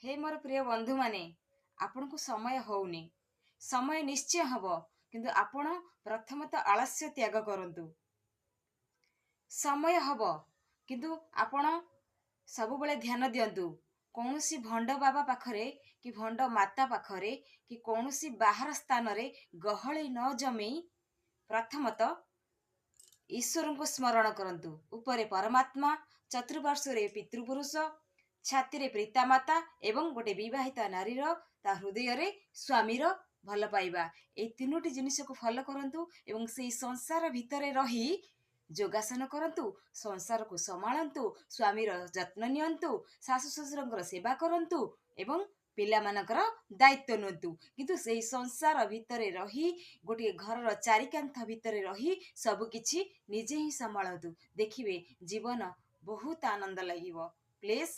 हे मोर प्रिय बंधु माने आपण को समय होउनी समय निश्चय हब किंतु आपण प्रथमतः आलस्य त्याग करंतु समय हब किंतु आपण ସବୁବେଳେ ଧ୍ୟାନ ଦିଅନ୍ତୁ କୌଣସି ଭଣ୍ଡ ବାବା ପାଖରେ କି ଭଣ୍ଡ ମାତା ପାଖରେ କି କୌଣସି ବାହାର ସ୍ଥାନରେ ଗହଳି ନ ଜମେଇ ପ୍ରଥମତଃ ଈଶ୍ୱରଙ୍କୁ ସ୍ମରଣ କରନ୍ତୁ ଉପରେ ପରମାତ୍ମା ଚତୁଃପାର୍ଶ୍ୱରେ ପିତୃପୁରୁଷ ଛାତିରେ ପିତାମାତା ଏବଂ ଗୋଟେ ବିବାହିତା ନାରୀର ତା ହୃଦୟରେ ସ୍ୱାମୀର ଭଲ ପାଇବା ଏଇ ତିନୋଟି ଜିନିଷକୁ ଫଲୋ କରନ୍ତୁ ଏବଂ ସେଇ ସଂସାର ଭିତରେ ରହି ଯୋଗାସନ କରନ୍ତୁ ସଂସାରକୁ ସମ୍ଭାଳନ୍ତୁ ସ୍ୱାମୀର ଯତ୍ନ ନିଅନ୍ତୁ ଶାଶୁ ଶ୍ୱଶୁରଙ୍କର ସେବା କରନ୍ତୁ ଏବଂ ପିଲାମାନଙ୍କର ଦାୟିତ୍ୱ ନିଅନ୍ତୁ କିନ୍ତୁ ସେଇ ସଂସାର ଭିତରେ ରହି ଗୋଟିଏ ଘରର ଚାରିକାନ୍ଥ ଭିତରେ ରହି ସବୁ କିଛି ନିଜେ ହିଁ ସମ୍ଭାଳନ୍ତୁ ଦେଖିବେ ଜୀବନ ବହୁତ ଆନନ୍ଦ ଲାଗିବ ପ୍ଲିଜ୍